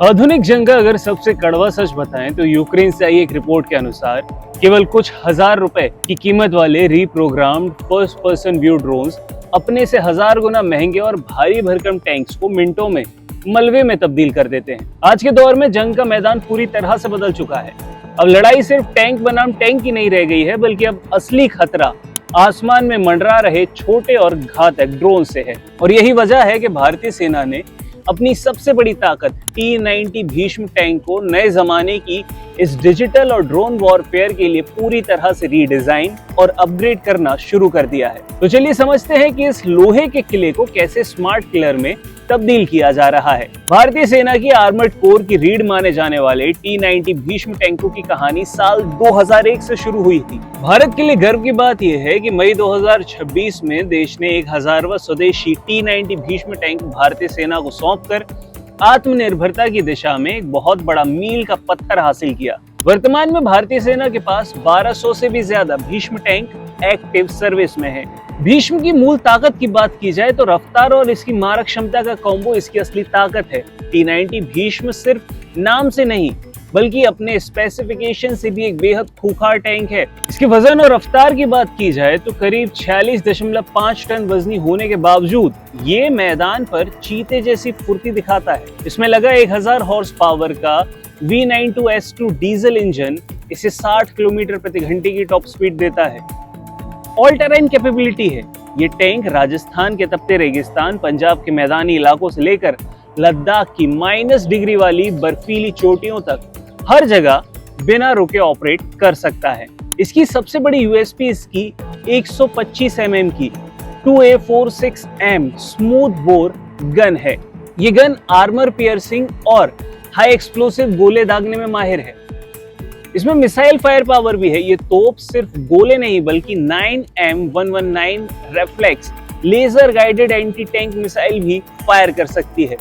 आधुनिक जंग का अगर सबसे कड़वा सच बताएं तो यूक्रेन से आई एक रिपोर्ट के अनुसार केवल कुछ हजार रुपए की कीमत वाले रीप्रोग्राम्ड फर्स्ट पर्सन व्यू ड्रोन्स अपने से 1000 गुना महंगे और भारी भरकम टैंक्स को मिनटों में मलबे में तब्दील कर देते हैं। आज के दौर में जंग का मैदान पूरी तरह से बदल चुका है। अब लड़ाई सिर्फ टैंक बनाम टैंक की नहीं रह गई है, बल्कि अब असली खतरा आसमान में मंडरा रहे छोटे और घातक ड्रोन से है। और यही वजह है कि भारतीय सेना ने अपनी सबसे बड़ी ताकत T-90 भीष्म टैंक को नए जमाने की इस डिजिटल और ड्रोन वॉरफेयर के लिए पूरी तरह से रीडिजाइन और अपग्रेड करना शुरू कर दिया है। तो चलिए समझते हैं कि इस लोहे के किले को कैसे स्मार्ट किलर में तब्दील किया जा रहा है। भारतीय सेना की आर्मर्ड कोर की रीढ़ माने जाने वाले T-90 भीष्म टैंकों की कहानी साल 2001 से शुरू हुई थी। भारत के लिए गर्व की बात यह है कि मई 2026 में देश ने 1000वां स्वदेशी T-90 भीष्म टैंक भारतीय सेना को सौंपकर आत्मनिर्भरता की दिशा में एक बहुत बड़ा मील का पत्थर हासिल किया। वर्तमान में भारतीय सेना के पास 1200 से भी ज्यादा भीष्म टैंक एक्टिव सर्विस में है। भीष्म की मूल ताकत की बात की जाए तो रफ्तार और इसकी मारक क्षमता का कॉम्बो इसकी असली ताकत है। T-90 भीष्म सिर्फ नाम से नहीं बल्कि अपने स्पेसिफिकेशन से भी एक बेहद खूंखार टैंक है। इसके वजन और रफ्तार की बात की जाए तो करीब 46.5 टन वजनी होने के बावजूद ये मैदान पर चीते जैसी फुर्ती दिखाता है। इसमें लगा 1000 हॉर्स पावर का V92S2 डीजल इंजन इसे 60 किलोमीटर प्रति घंटे की टॉप स्पीड देता है। ऑल टेरेन कैपेबिलिटी है। ये टैंक राजस्थान के तपते रेगिस्तान, पंजाब के मैदानी इलाकों से लेकर लद्दाख की -डिग्री वाली बर्फीली चोटियों तक हर जगह बिना रुके ऑपरेट कर सकता है। इसकी सबसे बड़ी यूएसपी इसकी 125 mm की 2A46M स्मूथ बोर गन है। ये गन आर्मर पियर्सिंग और हाई एक्सप्लोसिव गोले दागने में माहिर है। इसमें मिसाइल फायर पावर भी है। ये तोप सिर्फ गोले नहीं बल्कि 9M119 reflex laser guided anti tank missile भी फायर कर सकती है,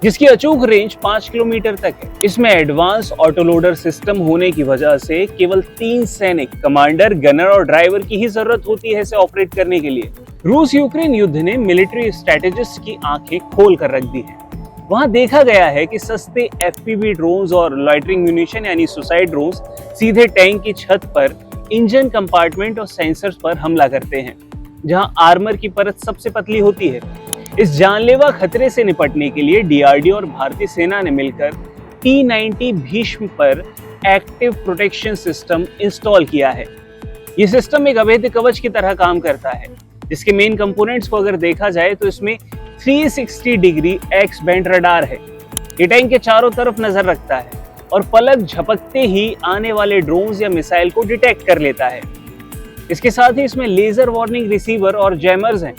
जिसकी अचूक रेंज 5 किलोमीटर तक है। इसमें एडवांस ऑटोलोडर सिस्टम होने की वजह से केवल 3 सैनिक, कमांडर, गनर और ड्राइवर की ही जरूरत होती है इसे ऑपरेट करने के लिए। रूस यूक्रेन युद्ध ने मिलिट्री स्ट्रेटेजिस्ट की आंखें खोल कर रख दी है। वहां देखा गया है कि सस्ते FPV ड्रोन्स और लॉइटरिंग म्यूनिशन यानी सुसाइड ड्रोन्स सीधे टैंक की छत पर, इंजन कंपार्टमेंट और सेंसर्स पर हमला करते हैं, जहां आर्मर की परत सबसे पतली होती है। इस जानलेवा खतरे से निपटने के लिए DRDO और भारतीय सेना ने मिलकर T-90 भीष्म पर एक्टिव प्रोटेक्शन सिस्टम इंस्टॉल किया है। ये सिस्टम एक अभेद्य कवच की तरह काम करता है, जिसके मेन कंपोनेंट्स को अगर देखा जाए तो इसमें 360 डिग्री एक्स बैंड रडार है। ये टैंक के चारों तरफ नजर रखता है और पलक झपकते ही आने वाले ड्रोन्स या मिसाइल को डिटेक्ट कर लेता है। इसके साथ ही इसमें लेजर वार्निंग रिसीवर और जैमर्स हैं।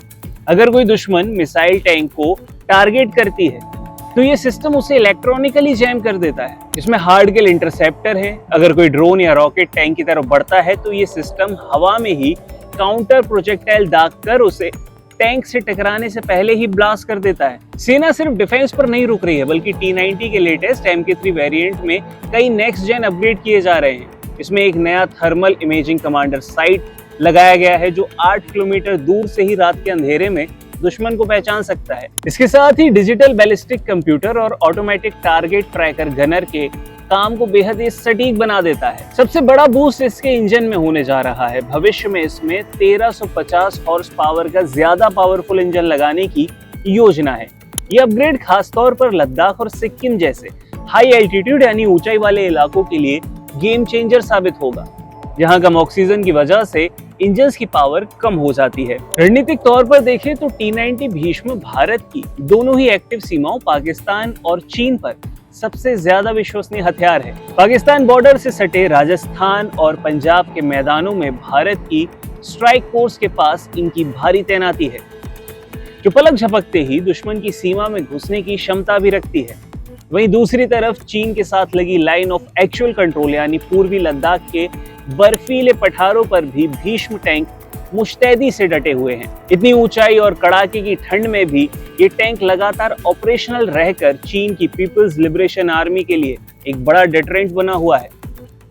अगर कोई दुश्मन मिसाइल टैंक को टारगेट करती है तो ये सिस्टम उसे इलेक्ट्रॉनिकली जैम कर देता है। इसमें हार्ड किल इंटरसेप्टर है। अगर कोई ड्रोन या रॉकेट टैंक की तरफ बढ़ता है तो ये सिस्टम हवा में ही काउंटर प्रोजेक्टाइल दागकर उसे टैंक से टकराने से पहले ही ब्लास्ट कर देता है। सेना सिर्फ डिफेंस पर नहीं रुक रही है, बल्कि T-90 के लेटेस्ट MK3 वेरिएंट में कई नेक्स्ट जेन अपग्रेड किए जा रहे हैं। इसमें एक नया थर्मल इमेजिंग कमांडर साइट लगाया गया है, जो 8 किलोमीटर दूर से ही रात के अंधेरे में दुश्मन को पहचान सकता है। इसके साथ ही डिजिटल बैलिस्टिक कंप्यूटर और ऑटोमेटिक टारगेट ट्रैकर गनर के काम को बेहद ही सटीक बना देता है। सबसे बड़ा बूस्ट इसके इंजन में होने जा रहा है। भविष्य में इसमें 1350 हॉर्स पावर का ज्यादा पावरफुल इंजन लगाने की योजना है। ये अपग्रेड खासतौर पर लद्दाख और सिक्किम जैसे हाई एल्टीट्यूड यानी ऊंचाई वाले इलाकों के लिए गेम चेंजर साबित होगा, जहां कम ऑक्सीजन की वजह से इंजन्स की पावर कम हो जाती है। रणनीतिक तौर पर देखें तो T-90 भीष्म भारत की दोनों ही एक्टिव सीमाओं पाकिस्तान और चीन पर सबसे ज्यादा विश्वसनीय हथियार है। पाकिस्तान बॉर्डर से सटे राजस्थान और पंजाब के मैदानों में भारत की स्ट्राइक फोर्स के पास इनकी भारी तैनाती है, जो पलक झपकते ही दुश्मन की सीमा में घुसने की क्षमता भी रखती है। वहीं दूसरी तरफ चीन के साथ लगी लाइन ऑफ एक्चुअल कंट्रोल यानी पूर्वी लद्दाख के बर्फीले पठारों पर भी भीष्म टैंक मुस्तैदी से डटे हुए हैं। इतनी ऊंचाई और कड़ाके की ठंड में भी ये टैंक लगातार ऑपरेशनल रहकर चीन की पीपल्स लिबरेशन आर्मी के लिए एक बड़ा डिटरेंट बना हुआ है।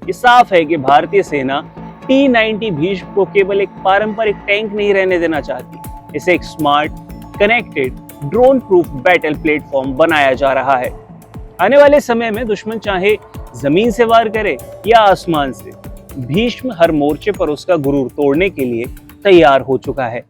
ये साफ है कि भारतीय सेना T-90 भीष्म को केवल एक पारंपरिक टैंक नहीं रहने देना चाहती, इसे एक smart, connected, drone proof battle platform बनाया जा रहा है। आने वाले समय में दुश्मन चाहे जमीन से वार करे या आसमान से, भीष्म हर मोर्चे पर उसका गुरूर तोड़ने के लिए तैयार हो चुका है।